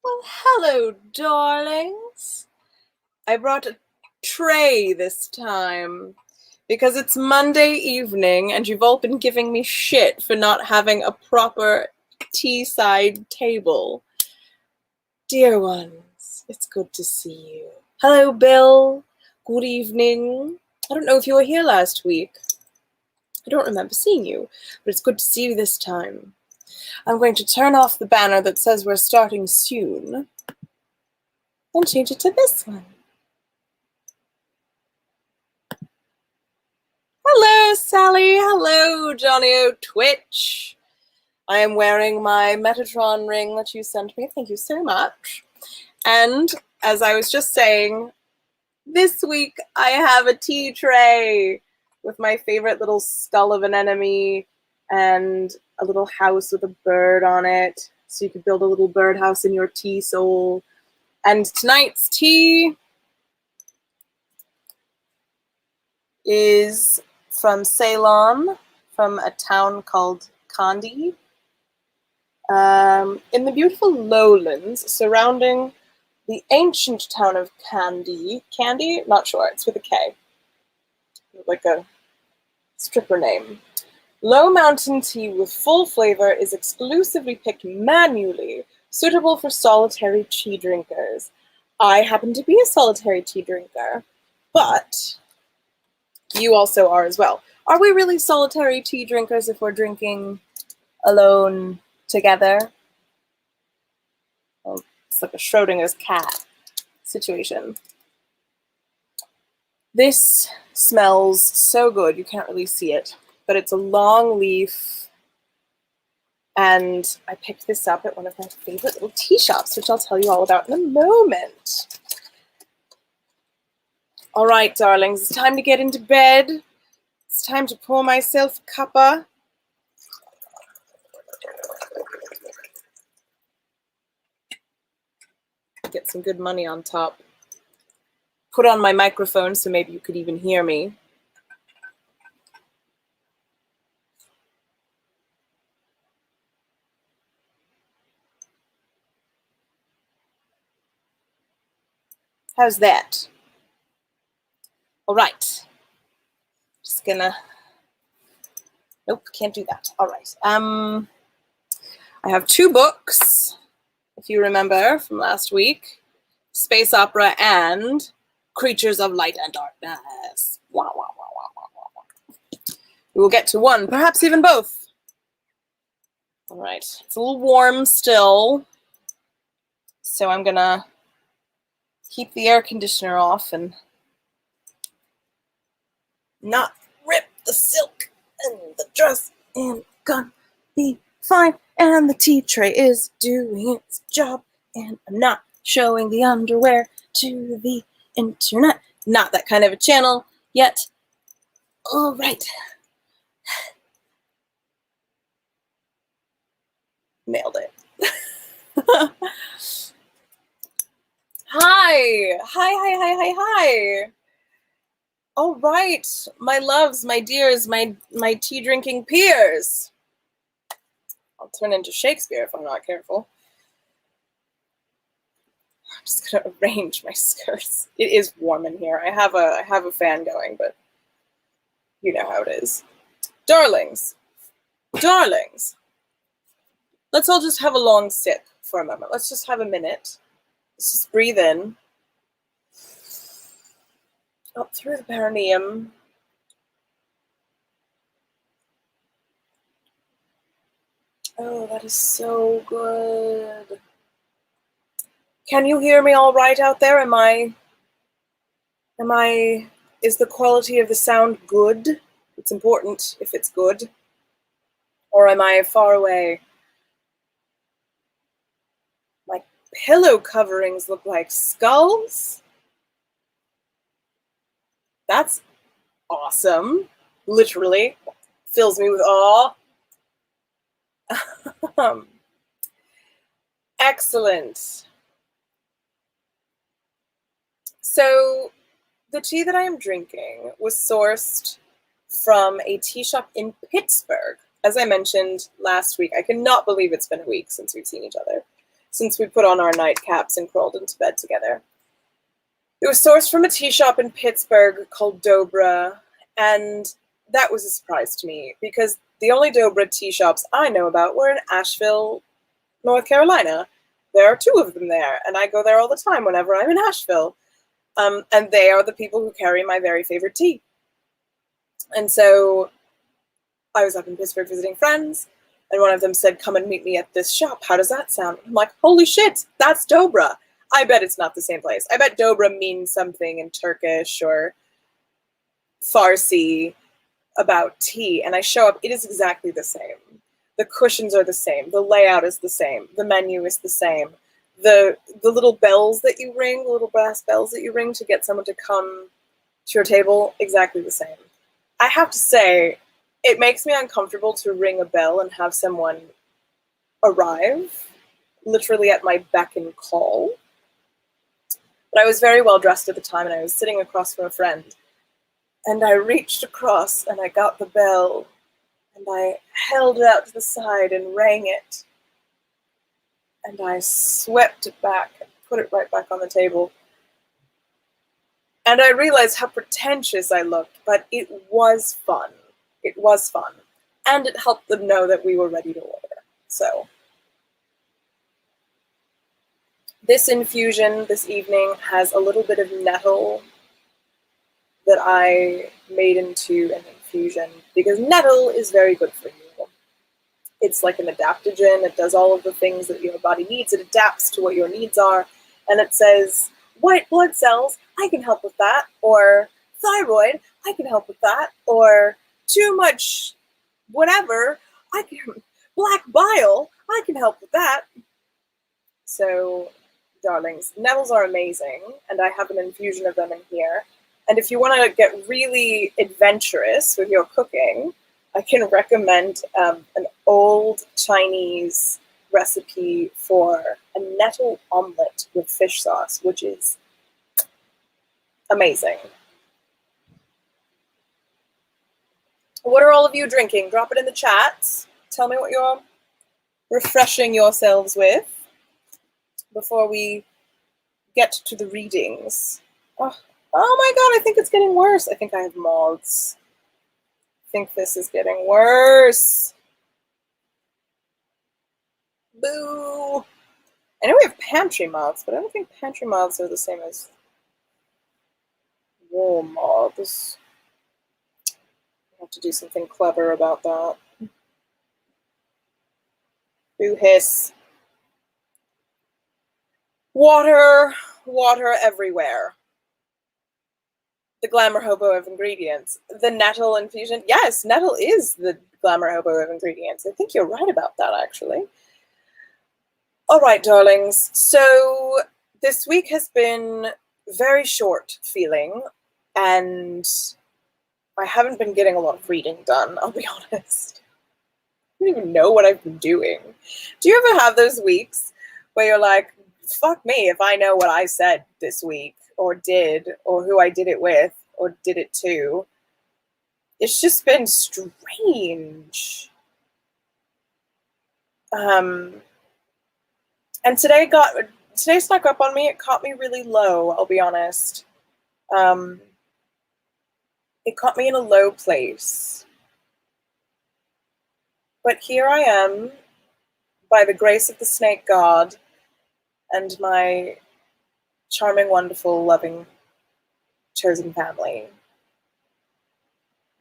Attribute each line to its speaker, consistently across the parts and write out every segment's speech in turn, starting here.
Speaker 1: Well, hello, darlings. I brought a tray this time because it's Monday evening and you've all been giving me shit for not having a proper tea-side table. Dear ones, it's good to see you. Hello, Bill. Good evening. I don't know if you were here last week. I don't remember seeing you, but it's good to see you this time. I'm going to turn off the banner that says we're starting soon and change it to this one. Hello, Sally. Hello, Johnny O Twitch. I am wearing my Metatron ring that you sent me. Thank you so much. And as I was just saying, this week I have a tea tray with my favorite little skull of an enemy and a little house with a bird on it. So you could build a little birdhouse in your tea soul. And tonight's tea is from Ceylon, from a town called Kandy, in the beautiful lowlands surrounding the ancient town of Kandy. Kandy? Not sure. It's with a K. Like a stripper name. Low mountain tea with full flavor is exclusively picked manually, suitable for solitary tea drinkers. I happen to be a solitary tea drinker, but you also are as well. Are we really solitary tea drinkers if we're drinking alone together? Well, it's like a Schrodinger's cat situation. This smells so good, you can't really see it, but it's a long leaf, and I picked this up at one of my favorite little tea shops, which I'll tell you all about in a moment. All right, darlings, it's time to get into bed. It's time to pour myself a cuppa. Get some good money on top. Put on my microphone so maybe you could even hear me. How's that? All right. Just gonna... Nope, can't do that. All right. I have two books, if you remember from last week. Space Opera and Creatures of Light and Darkness. Wah, wah, wah, wah, wah, wah, wah. We will get to one, perhaps even both. All right. It's a little warm still, so I'm gonna keep the air conditioner off and not rip the silk and the dress, and gonna be fine. And the tea tray is doing its job, and I'm not showing the underwear to the internet. Not that kind of a channel yet. All right. Nailed it. Hi. Hi. All right, my loves, my dears, my tea drinking peers. I'll turn into Shakespeare if I'm not careful. I'm just gonna arrange my skirts. It is warm in here. I have a fan going, but you know how it is. Darlings. Let's all just have a long sip for a moment. Let's just have a minute. Let's just breathe in. Up through the perineum. Oh, that is so good. Can you hear me all right out there? Is the quality of the sound good? It's important if it's good. Or am I far away? My pillow coverings look like skulls. That's awesome. Literally fills me with awe. Excellent. So the tea that I am drinking was sourced from a tea shop in Pittsburgh. As I mentioned last week, I cannot believe it's been a week since we've seen each other. since we put on our nightcaps and crawled into bed together. It was sourced from a tea shop in Pittsburgh called Dobra, and that was a surprise to me because the only Dobra tea shops I know about were in Asheville, North Carolina. There are 2 of them there, and I go there all the time whenever I'm in Asheville. And they are the people who carry my very favorite tea. And so I was up in Pittsburgh visiting friends, and one of them said, come and meet me at this shop. How does that sound? I'm like, holy shit, that's Dobra. I bet it's not the same place. I bet Dobra means something in Turkish or Farsi about tea. And I show up, it is exactly the same. The cushions are the same. The layout is the same. The menu is the same. The little bells that you ring, the little brass bells that you ring to get someone to come to your table, exactly the same. I have to say, it makes me uncomfortable to ring a bell and have someone arrive, literally at my beck and call. But I was very well dressed at the time, and I was sitting across from a friend. And I reached across, and I got the bell, and I held it out to the side and rang it. And I swept it back and put it right back on the table. And I realized how pretentious I looked, but it was fun. It was fun. And it helped them know that we were ready to order. So this infusion this evening has a little bit of nettle that I made into an infusion because nettle is very good for you. It's like an adaptogen. It does all of the things that your body needs. It adapts to what your needs are. And it says, white blood cells, I can help with that. Or thyroid, I can help with that. Or too much whatever, black bile, I can help with that. So, darlings, nettles are amazing. And I have an infusion of them in here. And if you want to get really adventurous with your cooking, I can recommend an old Chinese recipe for a nettle omelet with fish sauce, which is amazing. What are all of you drinking? Drop it in the chat. Tell me what you're refreshing yourselves with before we get to the readings. Oh my god, I think it's getting worse. I think I have moths. I think this is getting worse. Boo! I know we have pantry moths, but I don't think pantry moths are the same as wall moths. I have to do something clever about that. Boo hiss. Water, water everywhere. The Glamour Hobo of ingredients. The nettle infusion. Yes, nettle is the Glamour Hobo of ingredients. I think you're right about that, actually. All right, darlings. So this week has been very short feeling, and I haven't been getting a lot of reading done, I'll be honest. I don't even know what I've been doing. Do you ever have those weeks where you're like, fuck me if I know what I said this week, or did, or who I did it with, or did it to? It's just been strange. And today snuck up on me. It caught me really low, I'll be honest. It caught me in a low place. But here I am, by the grace of the snake god and my charming, wonderful, loving, chosen family.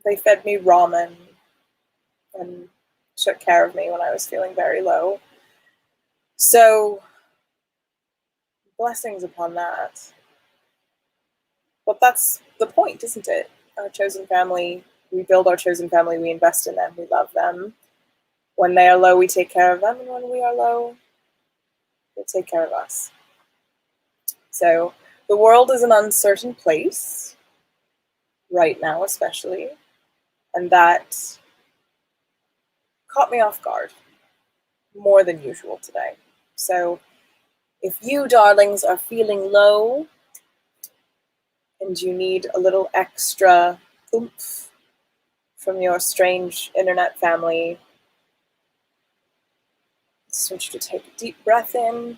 Speaker 1: They fed me ramen and took care of me when I was feeling very low. So, blessings upon that. But that's the point, isn't it? Our chosen family, we build our chosen family, we invest in them, we love them. When they are low, we take care of them, and when we are low, they take care of us. So, the world is an uncertain place, right now especially, and that caught me off guard more than usual today. So, if you, darlings, are feeling low and you need a little extra oomph from your strange internet family, Just want you to take a deep breath in.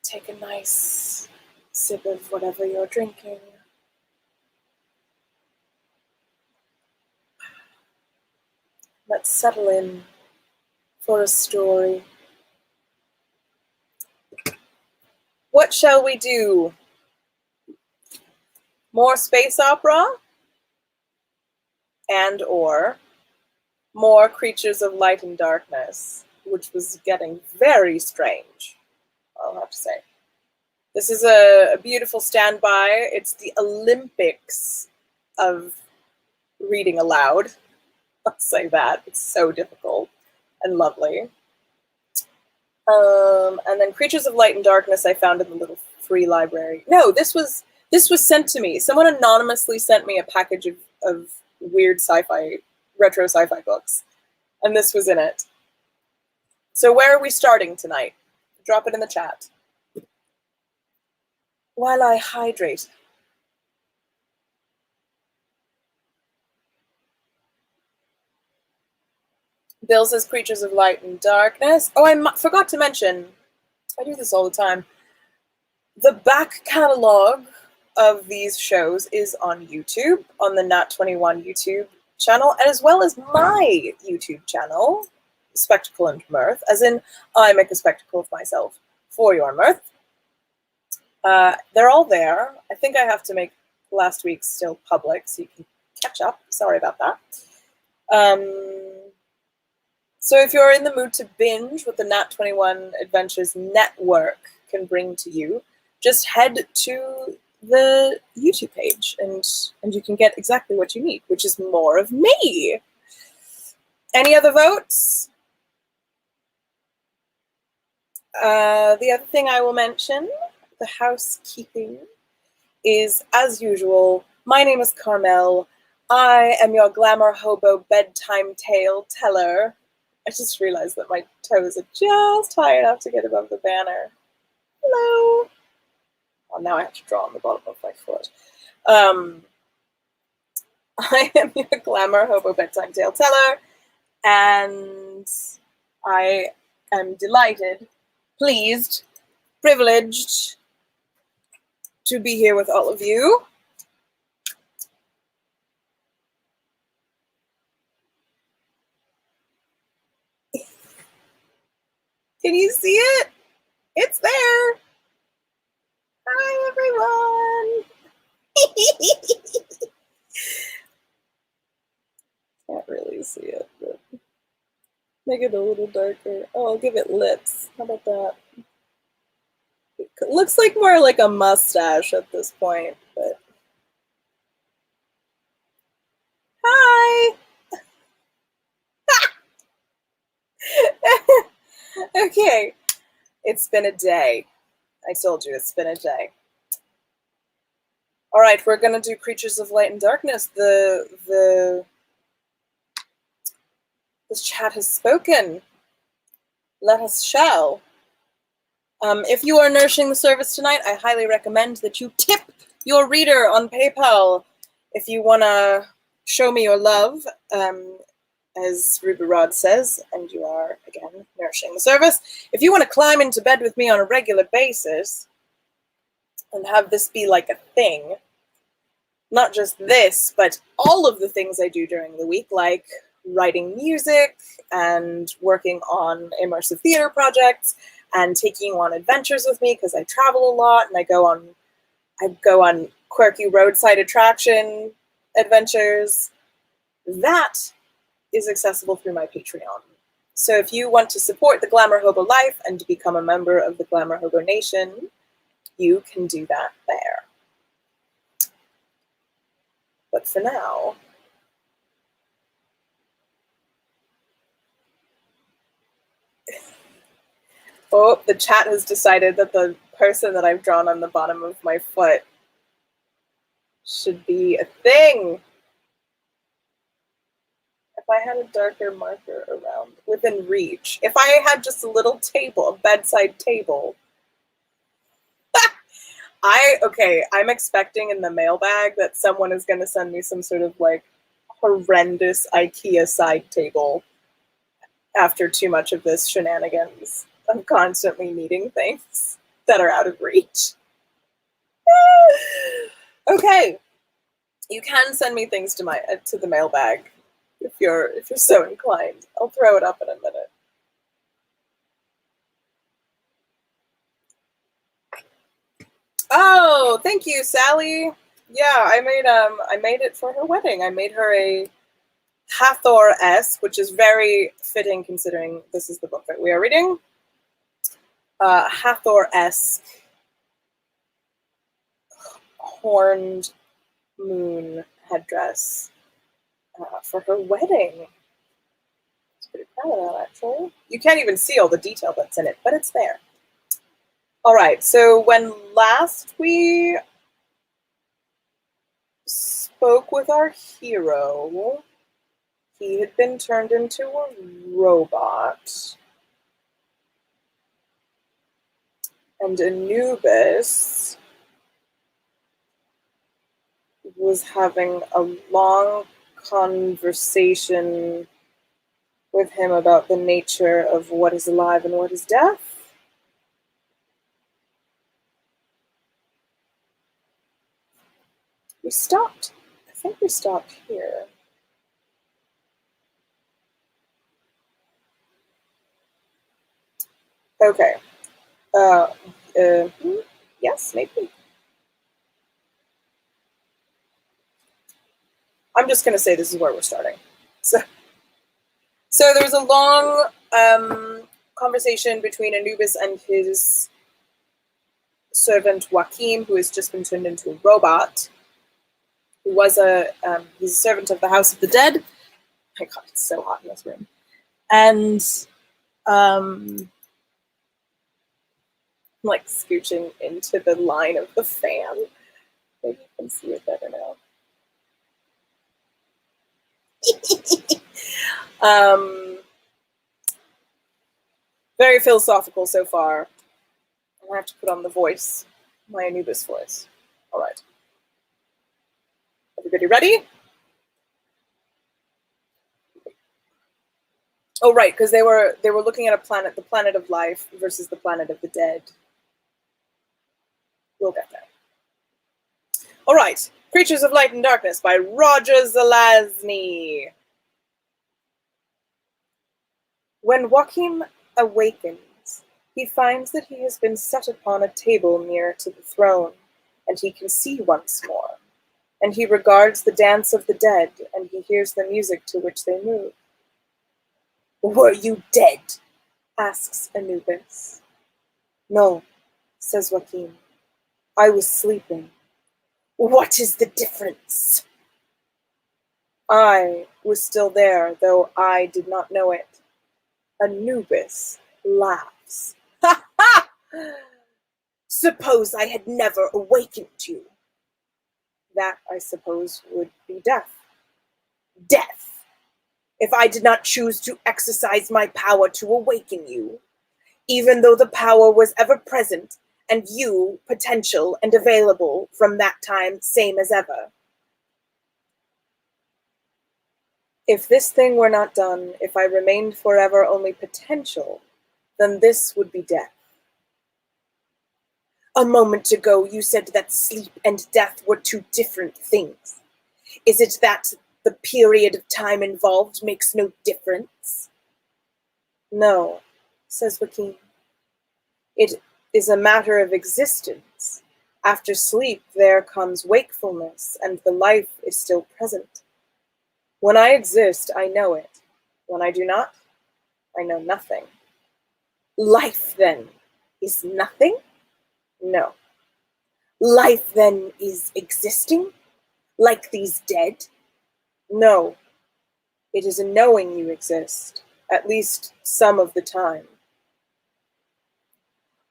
Speaker 1: Take a nice sip of whatever you're drinking. Let's settle in for a story. What shall we do? More space opera? And or more Creatures of Light and Darkness, which was getting very strange, I'll have to say. This is a beautiful standby. It's the Olympics of reading aloud. I'll say that. It's so difficult and lovely. And then Creatures of Light and Darkness I found in the little free library. No, this was sent to me. Someone anonymously sent me a package of weird sci-fi, retro sci-fi books. And this was in it. So where are we starting tonight? Drop it in the chat. While I hydrate. Bill says Creatures of Light and Darkness. Oh, I forgot to mention, I do this all the time, the back catalog of these shows is on YouTube, on the Nat21 YouTube channel, as well as my YouTube channel, Spectacle and Mirth, as in I make a spectacle of myself for your mirth. They're all there. I think I have to make last week's still public so you can catch up. Sorry about that. So if you're in the mood to binge what the Nat21 Adventures Network can bring to you, just head to the YouTube page and you can get exactly what you need, which is more of me. Any other votes? The other thing I will mention, the housekeeping, is, as usual, my name is Carmel. I am your Glamour Hobo bedtime tale teller. I just realized that my toes are just high enough to get above the banner. Hello. Well, now I have to draw on the bottom of my foot. I am your Glamour Hobo bedtime tale teller, and I am delighted, pleased, privileged to be here with all of you. Can you see it? It's there. Hi, everyone. Can't really see it, but make it a little darker. Oh, I'll give it lips. How about that? It looks like more like a mustache at this point, but hi. Okay, it's been a day. I told you it's been a day. All right, we're gonna do Creatures of Light and Darkness. The chat has spoken. Let us shall. If you are nourishing the service tonight, I highly recommend that you tip your reader on PayPal if you want to show me your love, as Ruby Rod says, and you are, again, nourishing the service. If you want to climb into bed with me on a regular basis and have this be like a thing, not just this, but all of the things I do during the week, like writing music and working on immersive theater projects and taking you on adventures with me because I travel a lot and I go on quirky roadside attraction adventures. That is accessible through my Patreon. So if you want to support the Glamour Hobo life and to become a member of the Glamour Hobo Nation, you can do that there. But for now, oh, the chat has decided that the person that I've drawn on the bottom of my foot should be a thing. If I had a darker marker around, within reach, if I had just a little table, a bedside table. I'm expecting in the mailbag that someone is going to send me some sort of like horrendous IKEA side table after too much of this shenanigans. I'm constantly needing things that are out of reach. Okay, you can send me things to the mailbag if you're so inclined. I'll throw it up in a minute. Oh, thank you, Sally. Yeah, I made it for her wedding. I made her a Hathor-esque, which is very fitting considering this is the book that we are reading. Hathor-esque horned moon headdress for her wedding. I was pretty proud of that, actually. You can't even see all the detail that's in it, but it's there. All right, so when last we spoke with our hero, he had been turned into a robot. And Anubis was having a long conversation with him about the nature of what is alive and what is death. We stopped. I think we stopped here. Okay. Yes, maybe. I'm just going to say this is where we're starting. So there was a long conversation between Anubis and his servant Joachim, who has just been turned into a robot, who was he's a servant of the House of the Dead. Oh my God, it's so hot in this room. And I'm like scooching into the line of the fan. Maybe you can see it better now. Very philosophical so far. I have to put on the voice, my Anubis voice. All right. Everybody ready? Oh, right, because they were looking at a planet, the planet of life versus the planet of the dead. We'll get there. All right. Creatures of Light and Darkness by Roger Zelazny. When Joachim awakens, he finds that he has been set upon a table near to the throne, and he can see once more. And he regards the dance of the dead, and he hears the music to which they move. Were you dead? Asks Anubis. No, says Joachim. I was sleeping. What is the difference? I was still there, though I did not know it. Anubis laughs. Ha ha! Suppose I had never awakened you. That, I suppose, would be death. Death! If I did not choose to exercise my power to awaken you, even though the power was ever present, and you potential and available from that time, same as ever. If this thing were not done, if I remained forever only potential, then this would be death. A moment ago you said that sleep and death were two different things. Is it that the period of time involved makes no difference? No, says Joachim. It is a matter of existence. After sleep there comes wakefulness, and the life is still present. When I exist, I know it. When I do not, I know nothing. Life, then, is nothing? No. Life, then, is existing? Like these dead? No. It is a knowing you exist, at least some of the time.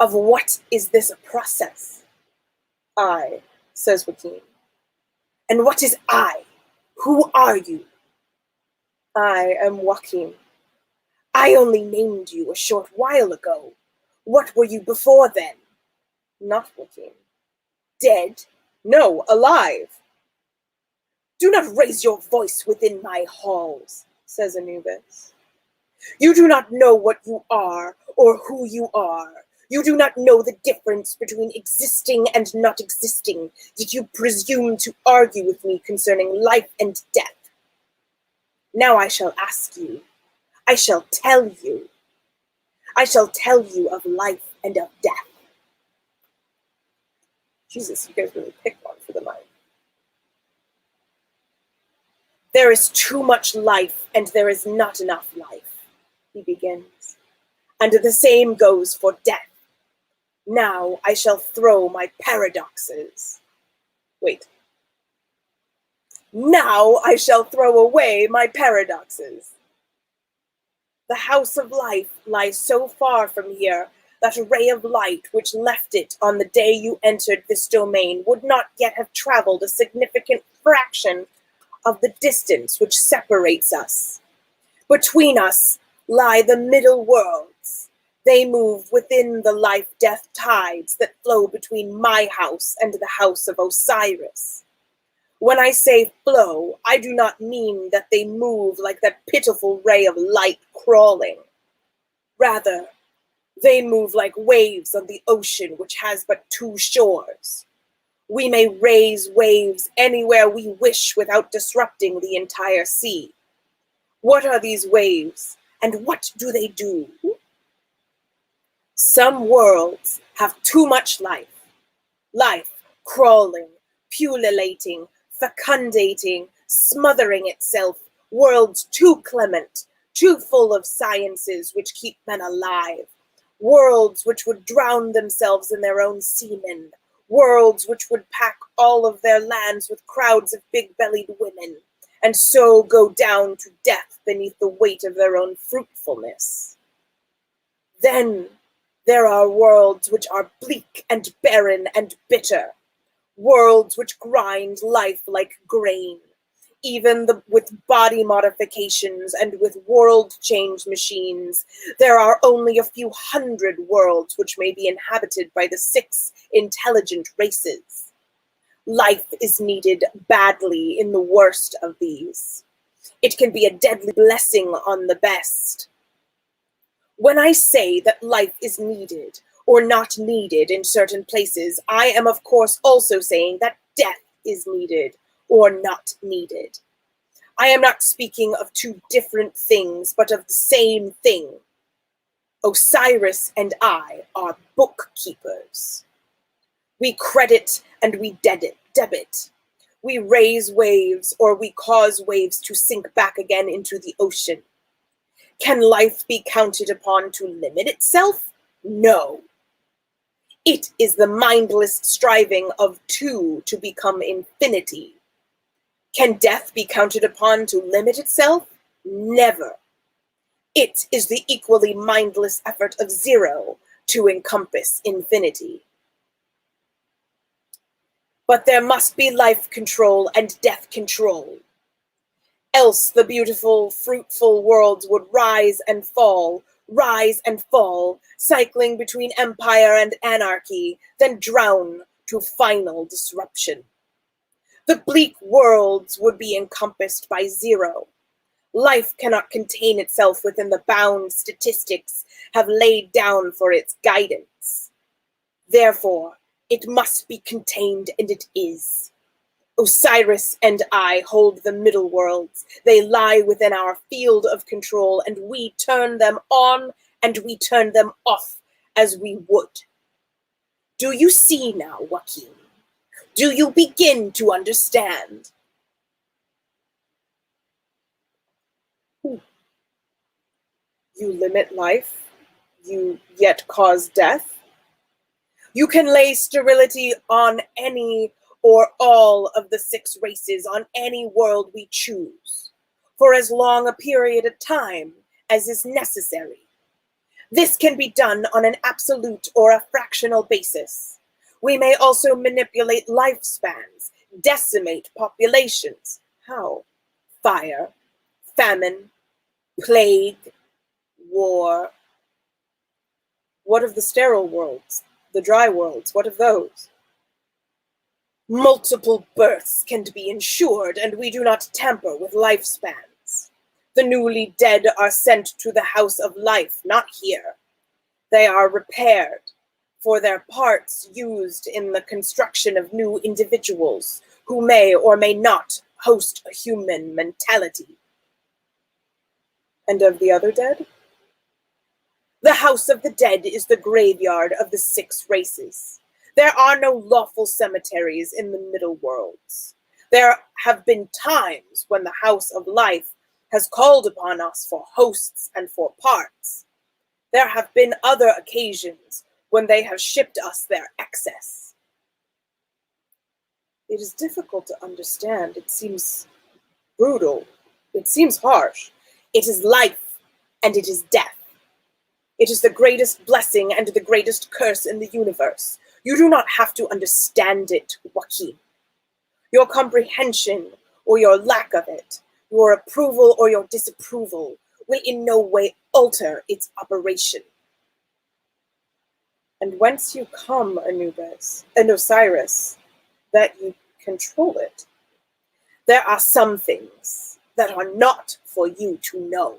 Speaker 1: Of what is this a process? I, says Joachim. And what is I? Who are you? I am Joachim. I only named you a short while ago. What were you before then? Not Joachim. Dead? No, alive. Do not raise your voice within my halls, says Anubis. You do not know what you are or who you are. You do not know the difference between existing and not existing, yet you presume to argue with me concerning life and death. Now I shall ask you. I shall tell you. I shall tell you of life and of death. Jesus, you guys really picked one for the night. There is too much life and there is not enough life, he begins. And the same goes for death. Now I shall throw my paradoxes. Wait. Now I shall throw away my paradoxes. The house of life lies so far from here that a ray of light which left it on the day you entered this domain would not yet have traveled a significant fraction of the distance which separates us. Between us lie the middle worlds. They move within the life-death tides that flow between my house and the house of Osiris. When I say flow, I do not mean that they move like that pitiful ray of light crawling. Rather, they move like waves on the ocean which has but two shores. We may raise waves anywhere we wish without disrupting the entire sea. What are these waves, and what do they do? Some worlds have too much life. Life crawling, pullulating, fecundating, smothering itself, worlds too clement, too full of sciences which keep men alive, worlds which would drown themselves in their own semen, worlds which would pack all of their lands with crowds of big-bellied women, and so go down to death beneath the weight of their own fruitfulness. Then there are worlds which are bleak and barren and bitter, worlds which grind life like grain, even with body modifications and with world change machines. There are only a few hundred worlds which may be inhabited by the 6 intelligent races. Life is needed badly in the worst of these. It can be a deadly blessing on the best. When I say that life is needed or not needed in certain places, I am of course also saying that death is needed or not needed. I am not speaking of two different things, but of the same thing. Osiris and I are bookkeepers. We credit and we debit. We raise waves or we cause waves to sink back again into the ocean. Can life be counted upon to limit itself? No. It is the mindless striving of two to become infinity. Can death be counted upon to limit itself? Never. It is the equally mindless effort of zero to encompass infinity. But there must be life control and death control. Else the beautiful, fruitful worlds would rise and fall, cycling between empire and anarchy, then drown to final disruption. The bleak worlds would be encompassed by zero. Life cannot contain itself within the bounds statistics have laid down for its guidance. Therefore, it must be contained, and it is. Osiris and I hold the middle worlds. They lie within our field of control, and we turn them on and we turn them off as we would. Do you see now, Joaquin? Do you begin to understand? You limit life, you yet cause death. You can lay sterility on any or all of the 6 races on any world we choose, for as long a period of time as is necessary. This can be done on an absolute or a fractional basis. We may also manipulate lifespans, decimate populations. How? Fire, famine, plague, war. What of the sterile worlds, the dry worlds? What of those? Multiple births can be ensured, and we do not tamper with lifespans. The newly dead are sent to the house of life, not here. They are repaired for their parts used in the construction of new individuals who may or may not host a human mentality. And of the other dead? The house of the dead is the graveyard of the 6 races. There are no lawful cemeteries in the middle worlds. There have been times when the house of life has called upon us for hosts and for parts. There have been other occasions when they have shipped us their excess. It is difficult to understand. It seems brutal. It seems harsh. It is life, and it is death. It is the greatest blessing and the greatest curse in the universe. You do not have to understand it, Joaquin. Your comprehension or your lack of it, your approval or your disapproval, will in no way alter its operation. And whence you come, Anubis, and Osiris, that you control it. There are some things that are not for you to know.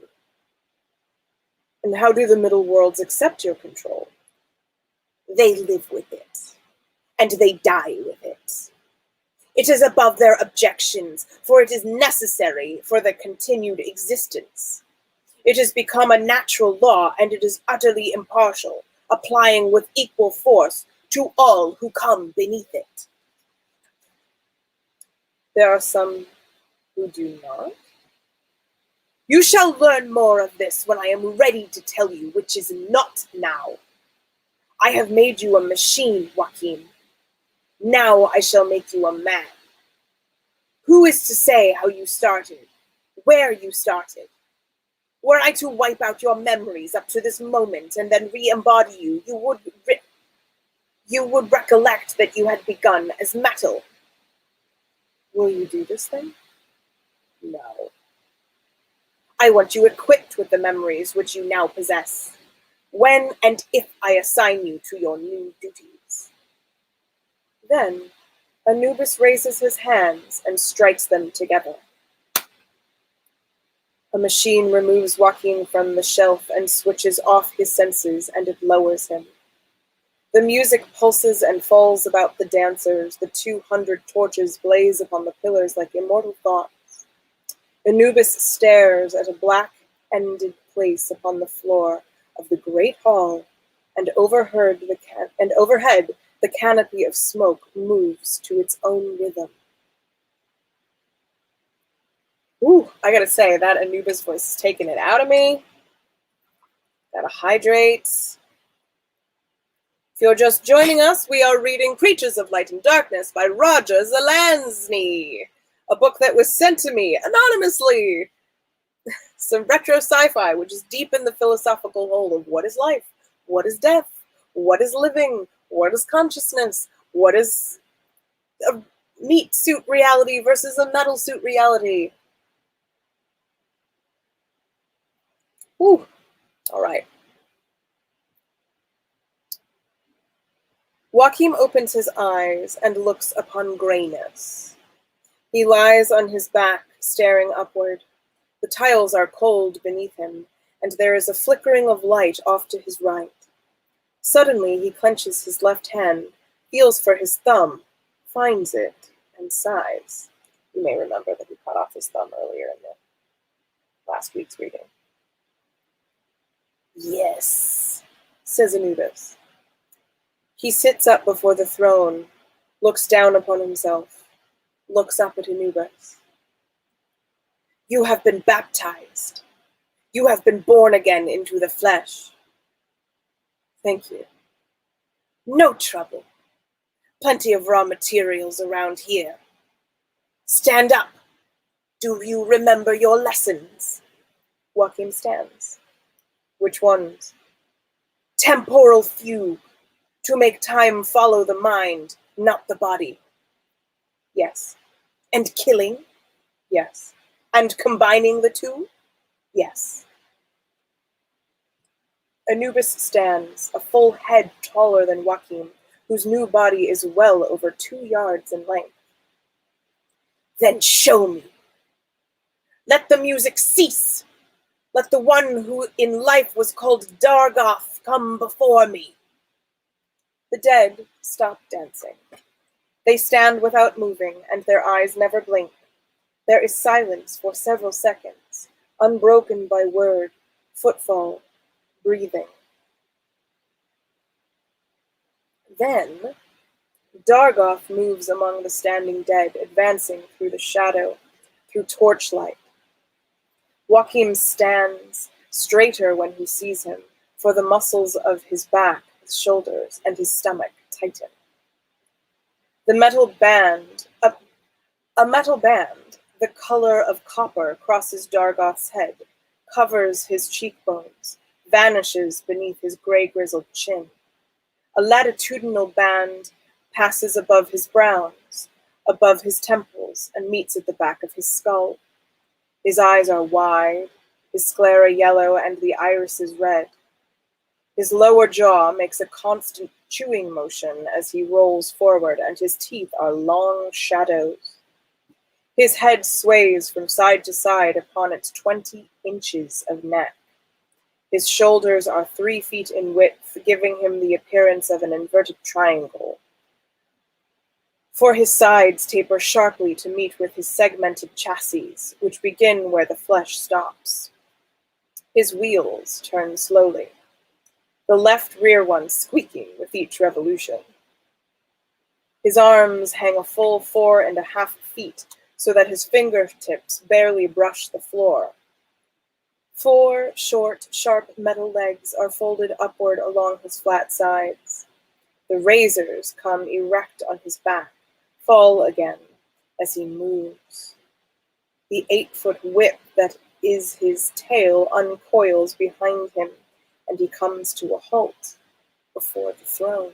Speaker 1: And how do the middle worlds accept your control? They live with it, and they die with it. It is above their objections, for it is necessary for their continued existence. It has become a natural law, and it is utterly impartial, applying with equal force to all who come beneath it. There are some who do not. You shall learn more of this when I am ready to tell you, which is not now. I have made you a machine, Joaquin. Now I shall make you a man. Who is to say how you started, where you started? Were I to wipe out your memories up to this moment and then re-embody you, you would recollect that you had begun as metal. Will you do this then? No. I want you equipped with the memories which you now possess, when and if I assign you to your new duties. Then Anubis raises his hands and strikes them together. A machine removes Joaquin from the shelf and switches off his senses, and it lowers him. The music pulses and falls about the dancers. The 200 torches blaze upon the pillars like immortal thoughts. Anubis stares at a black-ended place upon the floor of the great hall, and overhead the canopy of smoke moves to its own rhythm. Ooh, I gotta say, that Anubis voice is taking it out of me. Gotta hydrate. If you're just joining us, we are reading Creatures of Light and Darkness by Roger Zelazny, a book that was sent to me anonymously. Some retro sci-fi, which is deep in the philosophical hole of what is life, what is death, what is living, what is consciousness, what is a meat suit reality versus a metal suit reality. Ooh, all right. Joachim opens his eyes and looks upon grayness. He lies on his back, staring upward. The tiles are cold beneath him, and there is a flickering of light off to his right. Suddenly, he clenches his left hand, feels for his thumb, finds it, and sighs. You may remember that he cut off his thumb earlier in the last week's reading. Yes, says Anubis. He sits up before the throne, looks down upon himself, looks up at Anubis. You have been baptized. You have been born again into the flesh. Thank you. No trouble. Plenty of raw materials around here. Stand up. Do you remember your lessons? Joachim stands. Which ones? Temporal fugue. To make time follow the mind, not the body. Yes. And killing? Yes. And combining the two? Yes. Anubis stands, a full head taller than Joachim, whose new body is well over 2 yards in length. Then show me. Let the music cease. Let the one who in life was called Dargoth come before me. The dead stop dancing. They stand without moving, and their eyes never blink. There is silence for several seconds, unbroken by word, footfall, breathing. Then, Dargoth moves among the standing dead, advancing through the shadow, through torchlight. Joachim stands straighter when he sees him, for the muscles of his back, his shoulders, and his stomach tighten. The metal band, a metal band, the color of copper, crosses Dargoth's head, covers his cheekbones, vanishes beneath his gray-grizzled chin. A latitudinal band passes above his brows, above his temples, and meets at the back of his skull. His eyes are wide, his sclera yellow, and the irises red. His lower jaw makes a constant chewing motion as he rolls forward, and his teeth are long shadows. His head sways from side to side upon its 20 inches of neck. His shoulders are 3 feet in width, giving him the appearance of an inverted triangle. For his sides taper sharply to meet with his segmented chassis, which begin where the flesh stops. His wheels turn slowly, the left rear one squeaking with each revolution. His arms hang a full 4.5 feet, so that his fingertips barely brush the floor. 4 short, sharp metal legs are folded upward along his flat sides. The razors come erect on his back, fall again as he moves. The 8-foot whip that is his tail uncoils behind him, and he comes to a halt before the throne.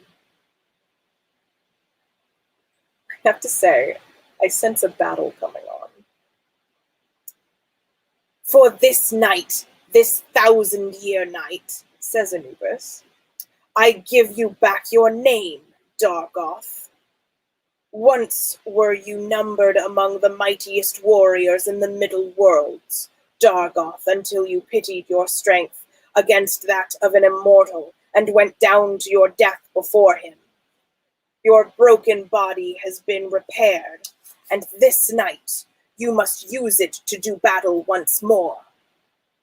Speaker 1: I have to say, I sense a battle coming on. For this night, this 1,000-year night, says Anubis, I give you back your name, Dargoth. Once were you numbered among the mightiest warriors in the middle worlds, Dargoth, until you pitted your strength against that of an immortal and went down to your death before him. Your broken body has been repaired, and this night you must use it to do battle once more.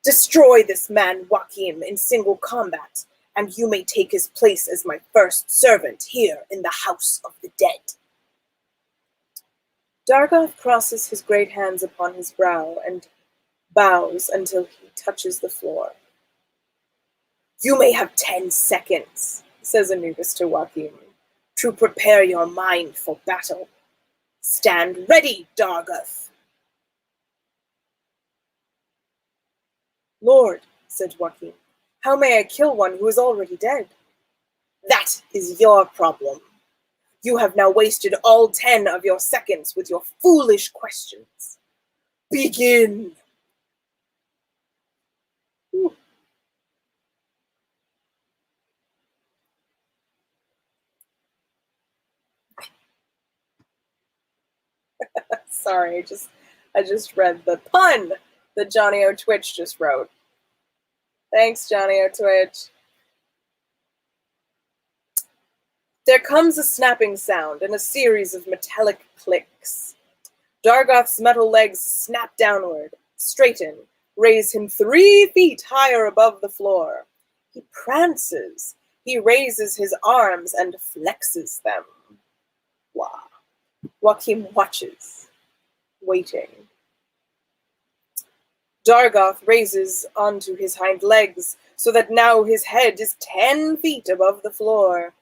Speaker 1: Destroy this man Joachim in single combat, and you may take his place as my first servant here in the House of the Dead. Dargoth crosses his great hands upon his brow and bows until he touches the floor. You may have 10 seconds, says Anubis to Joachim, to prepare your mind for battle. Stand ready, Dargoth. Lord, said Joachim, how may I kill one who is already dead? That is your problem. You have now wasted all 10 of your seconds with your foolish questions. Begin. Sorry, I just read the pun that Johnny O Twitch just wrote. Thanks, Johnny O Twitch. There comes a snapping sound and a series of metallic clicks. Dargoth's metal legs snap downward, straighten, raise him 3 feet higher above the floor. He prances. He raises his arms and flexes them. Wow. Joachim watches, waiting. Dargoth raises onto his hind legs so that now his head is 10 feet above the floor.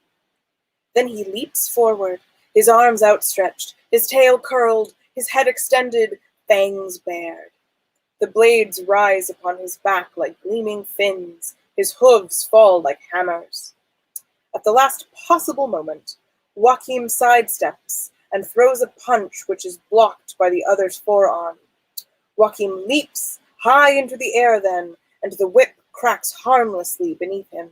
Speaker 1: Then he leaps forward, his arms outstretched, his tail curled, his head extended, fangs bared. The blades rise upon his back like gleaming fins, his hooves fall like hammers. At the last possible moment, Joachim sidesteps and throws a punch which is blocked by the other's forearm. Joachim leaps high into the air then, and the whip cracks harmlessly beneath him.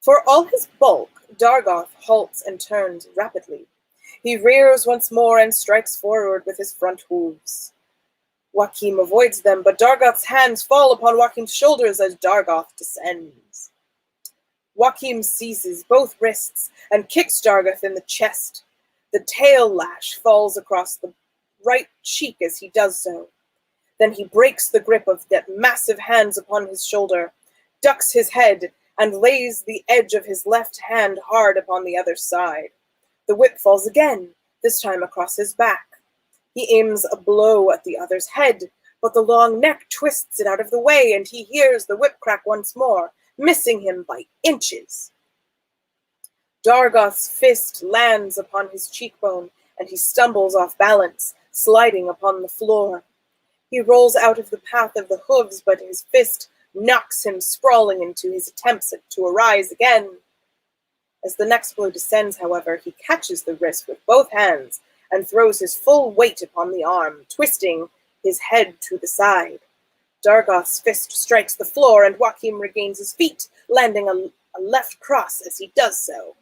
Speaker 1: For all his bulk, Dargoth halts and turns rapidly. He rears once more and strikes forward with his front hooves. Joachim avoids them, but Dargoth's hands fall upon Joachim's shoulders as Dargoth descends. Joachim seizes both wrists and kicks Dargoth in the chest. The tail lash falls across the right cheek as he does so. Then he breaks the grip of that massive hands upon his shoulder, ducks his head, and lays the edge of his left hand hard upon the other side. The whip falls again, this time across his back. He aims a blow at the other's head, but the long neck twists it out of the way, and he hears the whip crack once more, missing him by inches. Dargoth's fist lands upon his cheekbone, and he stumbles off balance, sliding upon the floor. He rolls out of the path of the hooves, but his fist knocks him sprawling into his attempts to arise again. As the next blow descends, however, he catches the wrist with both hands and throws his full weight upon the arm, twisting his head to the side. Dargoth's fist strikes the floor, and Joachim regains his feet, landing a left cross as he does so.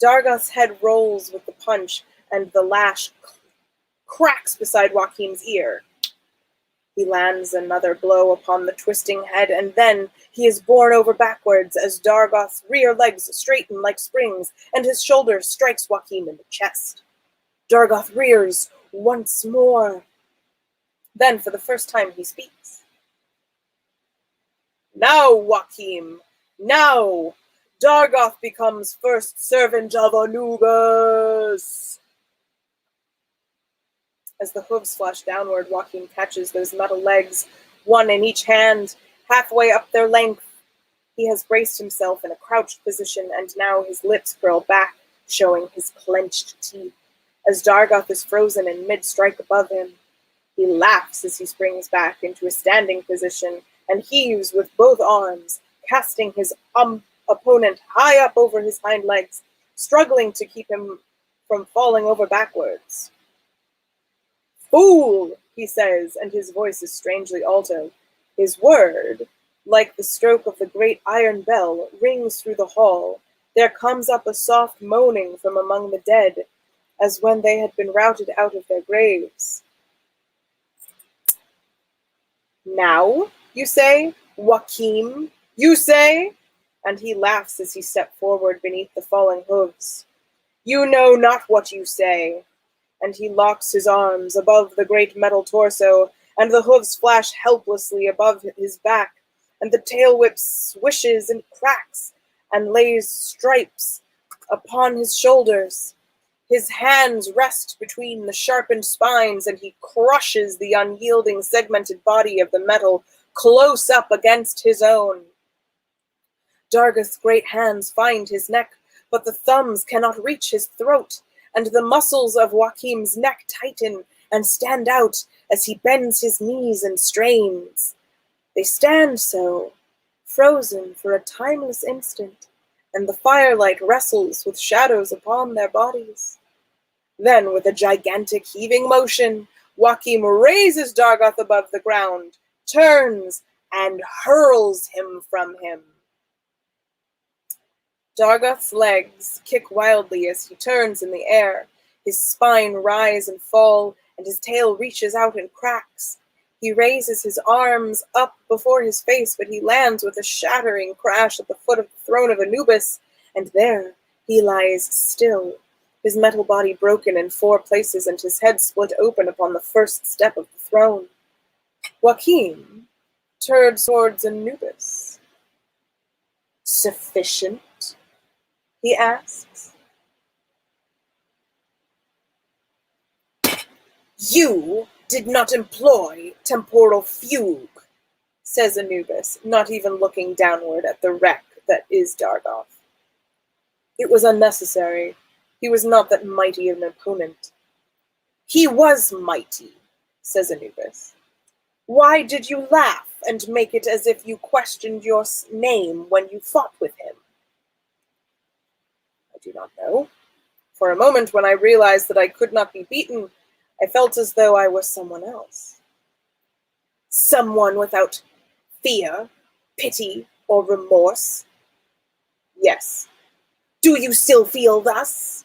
Speaker 1: Dargoth's head rolls with the punch, and the lash cracks beside Joachim's ear. He lands another blow upon the twisting head, and then he is borne over backwards as Dargoth's rear legs straighten like springs, and his shoulder strikes Joachim in the chest. Dargoth rears once more. Then, for the first time, he speaks. "Now, Joachim, now! Dargoth becomes first servant of Anubis!" As the hooves flash downward, Joachim catches those metal legs, one in each hand, halfway up their length. He has braced himself in a crouched position, and now his lips curl back, showing his clenched teeth. As Dargoth is frozen in mid-strike above him, he laughs as he springs back into a standing position and heaves with both arms, casting his opponent high up over his hind legs, struggling to keep him from falling over backwards. "Fool," he says, and his voice is strangely alto. His word, like the stroke of the great iron bell, rings through the hall. There comes up a soft moaning from among the dead, as when they had been routed out of their graves. "Now, you say? Joachim, you say?" And he laughs as he steps forward beneath the falling hooves. "You know not what you say." And he locks his arms above the great metal torso, and the hooves flash helplessly above his back, and the tail whip swishes and cracks and lays stripes upon his shoulders. His hands rest between the sharpened spines, and he crushes the unyielding segmented body of the metal close up against his own. Dargoth's great hands find his neck, but the thumbs cannot reach his throat, and the muscles of Joachim's neck tighten and stand out as he bends his knees and strains. They stand so, frozen for a timeless instant, and the firelight wrestles with shadows upon their bodies. Then, with a gigantic heaving motion, Joachim raises Dargoth above the ground, turns, and hurls him from him. Dargoth's legs kick wildly as he turns in the air. His spine rise and fall, and his tail reaches out and cracks. He raises his arms up before his face, but he lands with a shattering crash at the foot of the throne of Anubis, and there he lies still, his metal body broken in 4 places and his head split open upon the first step of the throne. Joachim turns towards Anubis. "Sufficient?" he asks. "You did not employ temporal fugue," says Anubis, not even looking downward at the wreck that is Dargoth. "It was unnecessary. He was not that mighty an opponent." "He was mighty," says Anubis. "Why did you laugh and make it as if you questioned your name when you fought with him?" "I do not know. For a moment, when I realized that I could not be beaten, I felt as though I was someone else." "Someone without fear, pity, or remorse?" Yes. Do you still feel thus?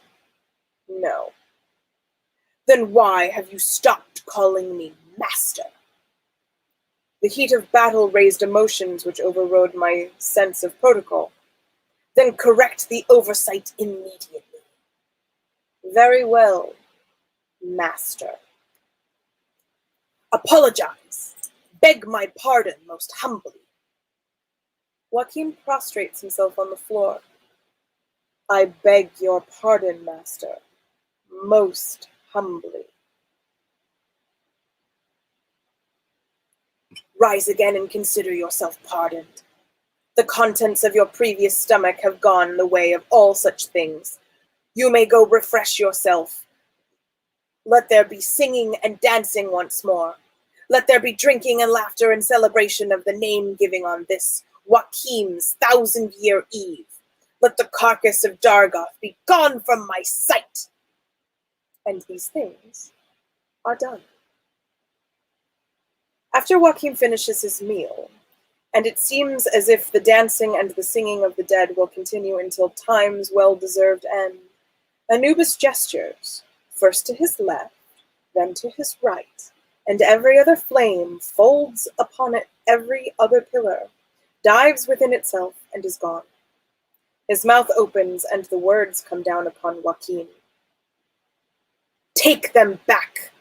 Speaker 1: No. Then why have you stopped calling me master? The heat of battle raised emotions which overrode my sense of protocol. Then correct the oversight immediately. Very well, master. Apologize. Beg my pardon most humbly. Joachim prostrates himself on the floor. I beg your pardon, master, most humbly. Rise again and consider yourself pardoned. The contents of your previous stomach have gone the way of all such things. You may go refresh yourself. Let there be singing and dancing once more. Let there be drinking and laughter in celebration of the name-giving on this Joachim's 1,000-year eve. Let the carcass of Dargoth be gone from my sight. And these things are done. After Joachim finishes his meal, and it seems as if the dancing and the singing of the dead will continue until time's well-deserved end, Anubis gestures, first to his left, then to his right, and every other flame folds upon it every other pillar, dives within itself, and is gone. His mouth opens, and the words come down upon Joachim. Take them back!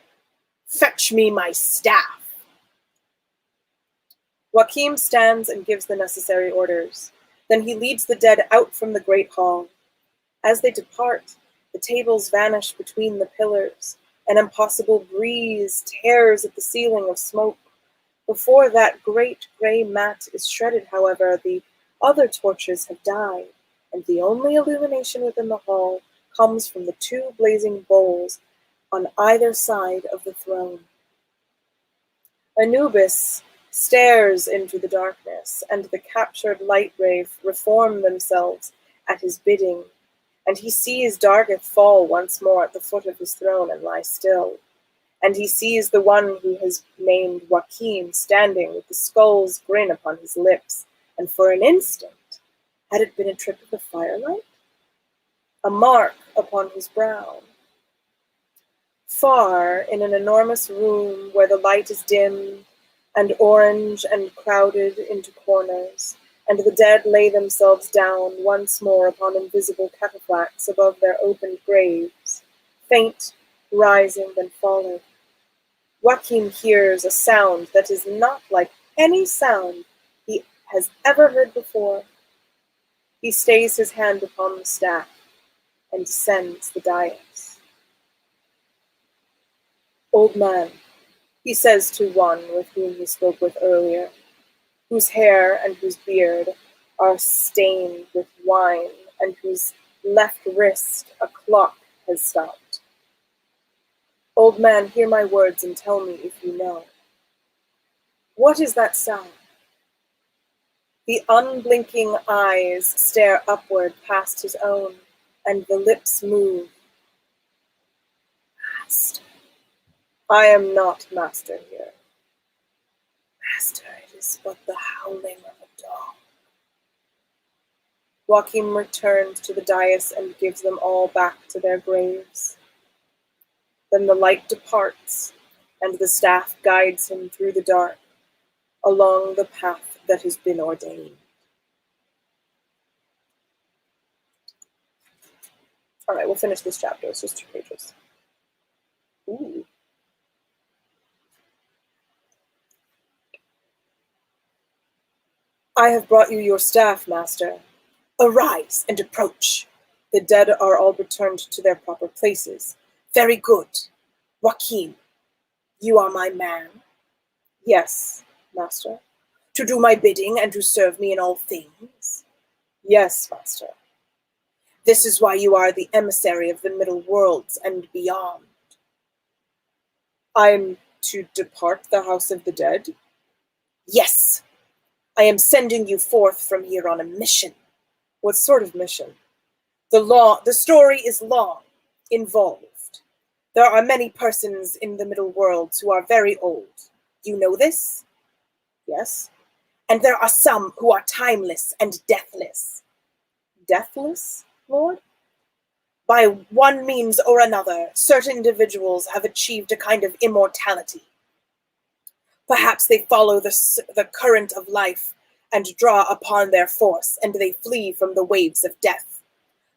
Speaker 1: Fetch me my staff! Joachim stands and gives the necessary orders. Then he leads the dead out from the great hall. As they depart, the tables vanish between the pillars. An impossible breeze tears at the ceiling of smoke. Before that great gray mat is shredded, however, the other torches have died, and the only illumination within the hall comes from the two blazing bowls on either side of the throne. Anubis stares into the darkness, and the captured light ray reform themselves at his bidding, and he sees Dargoth fall once more at the foot of his throne and lie still, and he sees the one who has named Joachim standing with the skull's grin upon his lips, and for an instant, had it been a trip of the firelight? A mark upon his brow. Far, in an enormous room where the light is dim and orange and crowded into corners, and the dead lay themselves down once more upon invisible cataflacts above their opened graves, faint, rising, then falling. Joachim hears a sound that is not like any sound he has ever heard before. He stays his hand upon the staff and descends the dais. Old man, he says to one with whom he spoke with earlier, whose hair and whose beard are stained with wine, and whose left wrist a clock has stopped. Old man, hear my words and tell me if you know. What is that sound? The unblinking eyes stare upward past his own, and the lips move. Master. I am not master here. Master, it is but the howling of a dog. Joachim returns to the dais and gives them all back to their graves. Then the light departs, and the staff guides him through the dark, along the path that has been ordained. All right, we'll finish this chapter. It's just 2 pages. Ooh. I have brought you your staff, master. Arise and approach. The dead are all returned to their proper places. Very good. Joachim, you are my man? Yes, master. To do my bidding and to serve me in all things? Yes, master. This is why you are the emissary of the middle worlds and beyond. I am to depart the house of the dead? Yes. I am sending you forth from here on a mission. What sort of mission? The story is long, involved. There are many persons in the middle worlds who are very old. You know this? Yes. And there are some who are timeless and deathless. Deathless, Lord? By one means or another, certain individuals have achieved a kind of immortality. Perhaps they follow the current of life and draw upon their force, and they flee from the waves of death.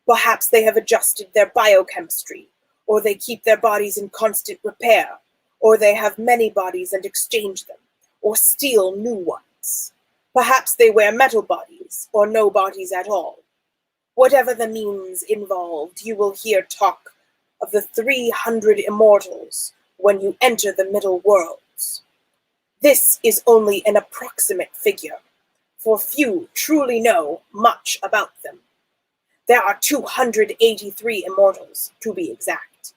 Speaker 1: Perhaps they have adjusted their biochemistry, or they keep their bodies in constant repair, or they have many bodies and exchange them, or steal new ones. Perhaps they wear metal bodies, or no bodies at all. Whatever the means involved, you will hear talk of the 300 immortals when you enter the middle worlds. This is only an approximate figure, for few truly know much about them. There are 283 immortals, to be exact.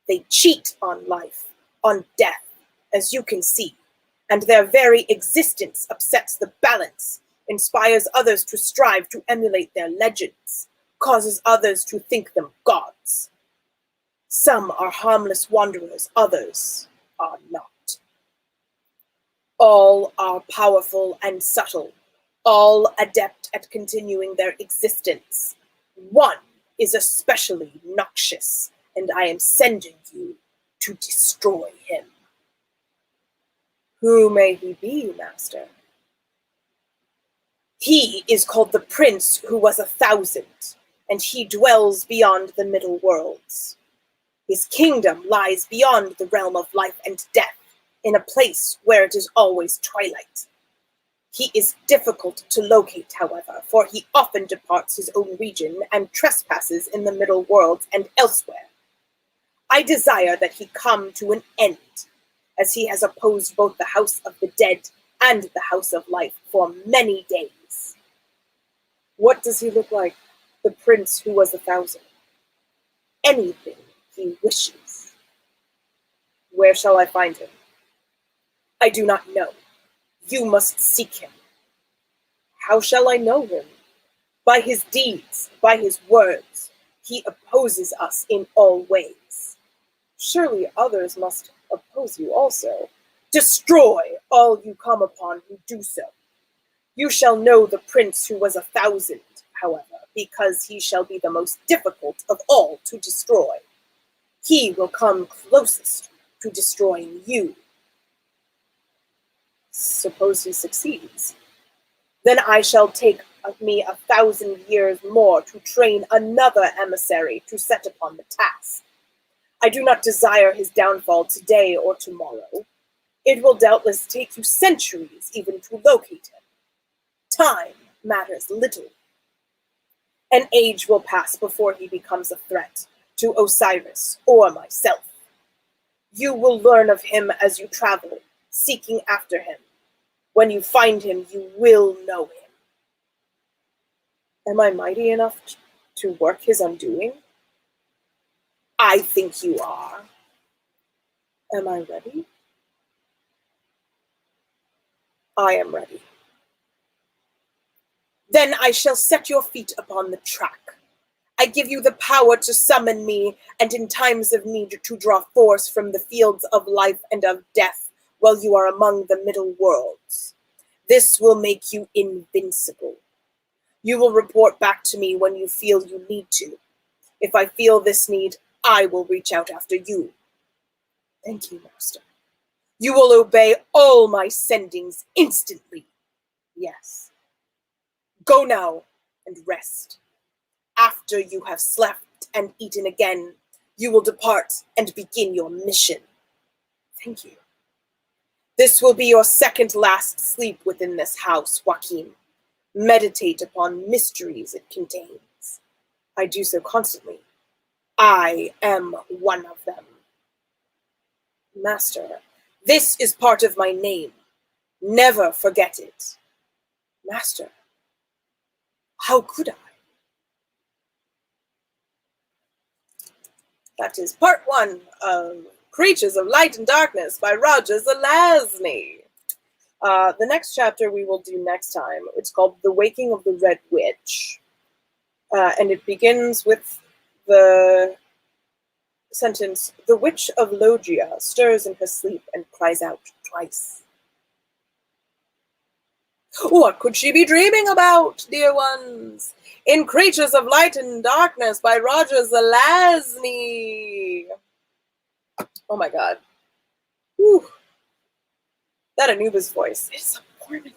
Speaker 1: They cheat on life, on death, as you can see, and their very existence upsets the balance, inspires others to strive to emulate their legends, causes others to think them gods. Some are harmless wanderers, others are not. All are powerful and subtle, all adept at continuing their existence. One is especially noxious, and I am sending you to destroy him. Who may he be, Master? He is called the Prince who was 1,000, and he dwells beyond the middle worlds. His kingdom lies beyond the realm of life and death, in a place where it is always twilight. He is difficult to locate, however, for he often departs his own region and trespasses in the middle worlds and elsewhere. I desire that he come to an end, as he has opposed both the house of the dead and the house of life for many days. What does he look like, the prince who was 1,000? Anything he wishes. Where shall I find him? I do not know. You must seek him. How shall I know him? By his deeds, by his words. He opposes us in all ways. Surely others must oppose you also. Destroy all you come upon who do so. You shall know the prince who was 1,000, however, because he shall be the most difficult of all to destroy. He will come closest to destroying you. Suppose he succeeds. Then I shall take me 1,000 years more to train another emissary to set upon the task. I do not desire his downfall today or tomorrow. It will doubtless take you centuries even to locate him. Time matters little. An age will pass before he becomes a threat to Osiris or myself. You will learn of him as you travel, seeking after him. When you find him, you will know him. Am I mighty enough to work his undoing? I think you are. Am I ready? I am ready. Then I shall set your feet upon the track. I give you the power to summon me, and in times of need to draw force from the fields of life and of death while you are among the middle worlds. This will make you invincible. You will report back to me when you feel you need to. If I feel this need, I will reach out after you. Thank you, Master. You will obey all my sendings instantly. Yes. Go now and rest. After you have slept and eaten again, you will depart and begin your mission. Thank you. This will be your second last sleep within this house, Joaquin. Meditate upon mysteries it contains. I do so constantly. I am one of them. Master, this is part of my name. Never forget it. Master, how could I? That is part 1 of Creatures of Light and Darkness by Roger Zelazny. The next chapter we will do next time. It's called The Waking of the Red Witch. And it begins with the sentence, "The witch of Logia stirs in her sleep and cries out twice." What could she be dreaming about, dear ones? In Creatures of Light and Darkness by Roger Zelazny. Oh my god. Whew. That Anubis voice. It's so warm in here.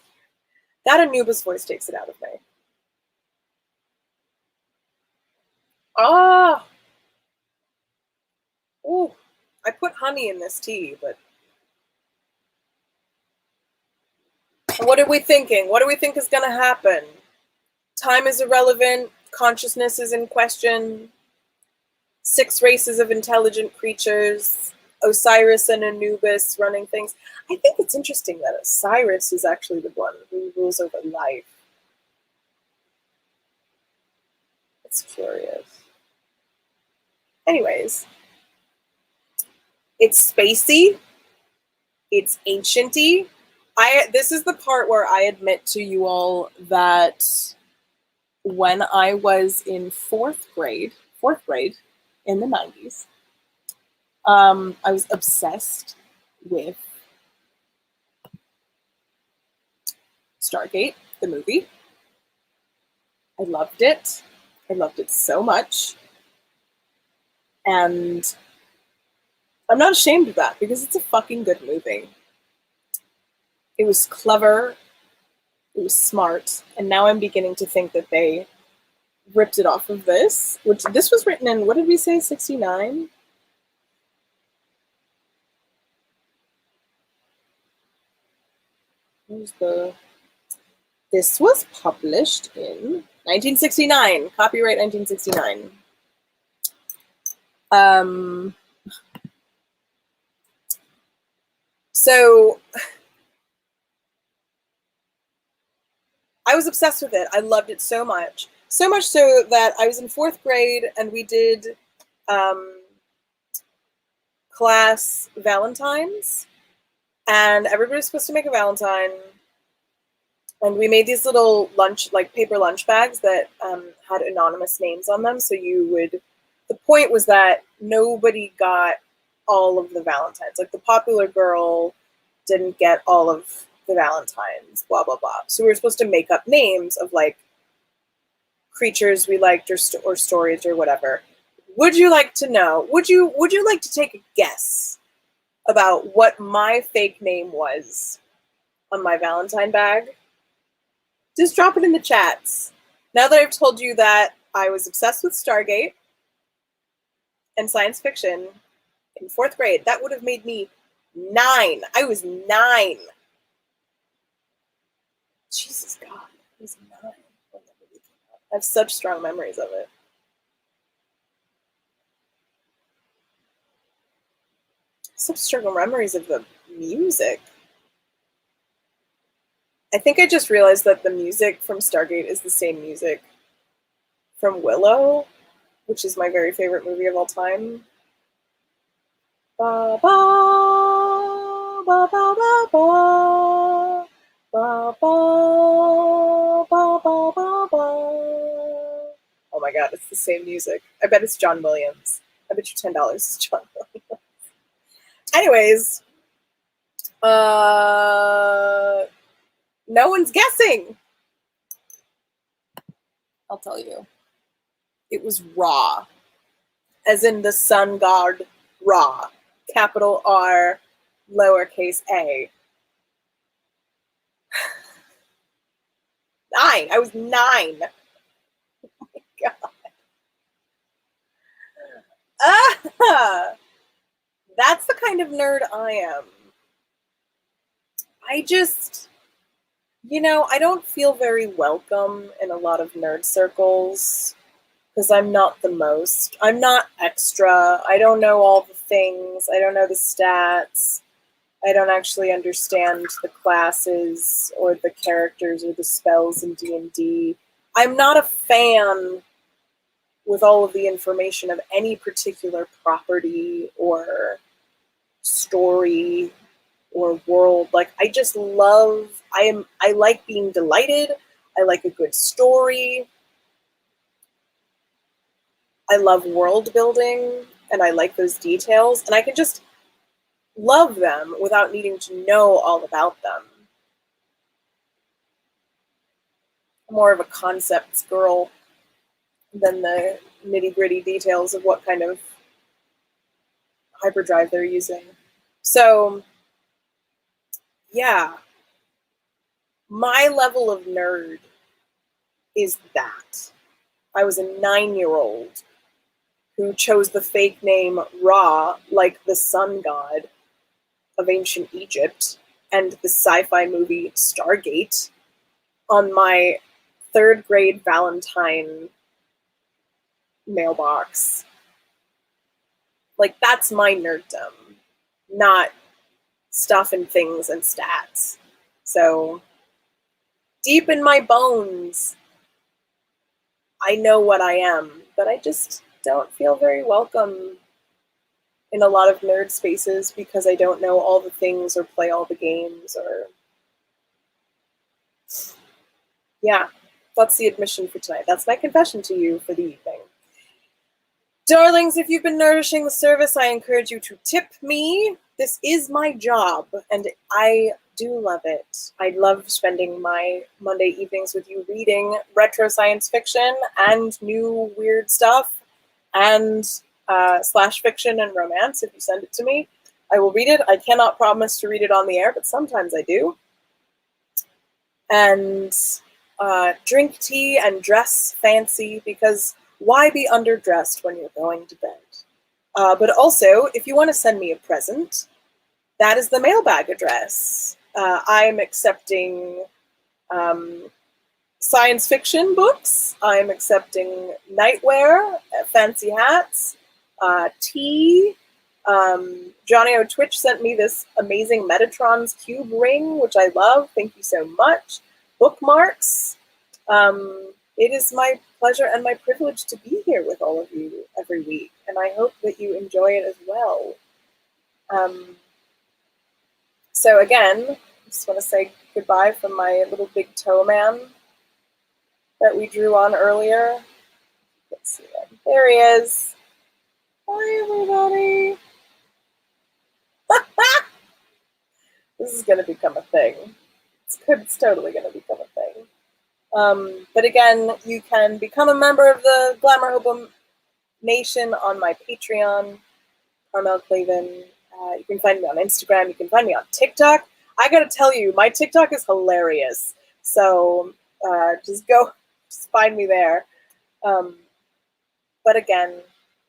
Speaker 1: That Anubis voice takes it out of me. Ah. Ooh. I put honey in this tea, but what are we thinking? What do we think is going to happen? Time is irrelevant. Consciousness is in question. 6 races of intelligent creatures. Osiris and Anubis running things. I think it's interesting that Osiris is actually the one who rules over life. It's curious. Anyways, it's spacey. It's ancient-y. This is the part where I admit to you all that when I was in fourth grade in the 90s, I was obsessed with Stargate, the movie. I loved it. I loved it so much. And I'm not ashamed of that because it's a fucking good movie. It was clever. It was smart. And now I'm beginning to think that they ripped it off of this, which this was written in, what did we say, 69? This was published in 1969. Copyright 1969. So I was obsessed with it. I loved it so much. So much so that I was in fourth grade and we did class Valentines. And everybody was supposed to make a Valentine. And we made these little paper lunch bags that had anonymous names on them. So the point was that nobody got all of the Valentines. Like the popular girl didn't get all of the Valentines, blah, blah, blah. So we were supposed to make up names of like creatures we liked or stories or whatever. Would you like to know? Would you like to take a guess about what my fake name was on my Valentine bag? Just drop it in the chats. Now that I've told you that I was obsessed with Stargate and science fiction in fourth grade, that would have made me 9. I was 9. Jesus God, I was 9. I have such strong memories of it. Such strong memories of the music. I think I just realized that the music from Stargate is the same music from Willow, which is my very favorite movie of all time. Ba ba ba ba ba ba ba ba ba ba ba ba. Oh my god, it's the same music. I bet it's John Williams. I bet you $10 is John Williams. Anyways, no one's guessing. I'll tell you. It was Ra, as in the sun god Ra, capital R, lowercase a. 9. I was 9. Oh my god. That's the kind of nerd I am. I just, I don't feel very welcome in a lot of nerd circles because I'm not the most. I'm not extra. I don't know all the things. I don't know the stats. I don't actually understand the classes or the characters or the spells in D&D. I'm not a fan with all of the information of any particular property or story or world. Like, I just love, I like being delighted. I like a good story. I love world building and I like those details, and I can just love them without needing to know all about them. more of a concepts girl than the nitty-gritty details of what kind of hyperdrive they're using. So, yeah, my level of nerd is that. I was a 9-year-old who chose the fake name Ra, like the sun god of ancient Egypt, and the sci-fi movie Stargate on my 3rd grade Valentine mailbox. Like, that's my nerddom, not stuff and things and stats. So, deep in my bones, I know what I am, but I just don't feel very welcome in a lot of nerd spaces because I don't know all the things or play all the games or... Yeah, that's the admission for tonight. That's my confession to you for the evening. Darlings, if you've been nourishing the service, I encourage you to tip me. This is my job, and I do love it. I love spending my Monday evenings with you reading retro science fiction and new weird stuff and slash fiction and romance. If you send it to me, I will read it. I cannot promise to read it on the air, but sometimes I do. And drink tea and dress fancy, because why be underdressed when you're going to bed? But also, if you want to send me a present, that is the mailbag address. I'm accepting science fiction books. I'm accepting nightwear, fancy hats, tea. Johnny O Twitch sent me this amazing Metatron's cube ring, which I love. Thank you so much. Bookmarks. It is my pleasure and my privilege to be here with all of you every week, and I hope that you enjoy it as well. So again, I just want to say goodbye from my little big toe man that we drew on earlier. Let's see him. There he is. Hi, everybody. This is going to become a thing. It's totally going to become a thing. But again, you can become a member of the Glamour Hobo Nation on my Patreon, Carmel Clavin. You can find me on Instagram. You can find me on TikTok. I gotta tell you, my TikTok is hilarious. So just find me there. But again,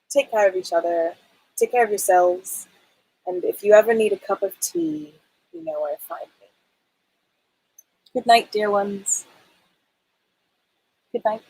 Speaker 1: take care of each other. Take care of yourselves. And if you ever need a cup of tea, you know where to find me. Good night, dear ones. Good night.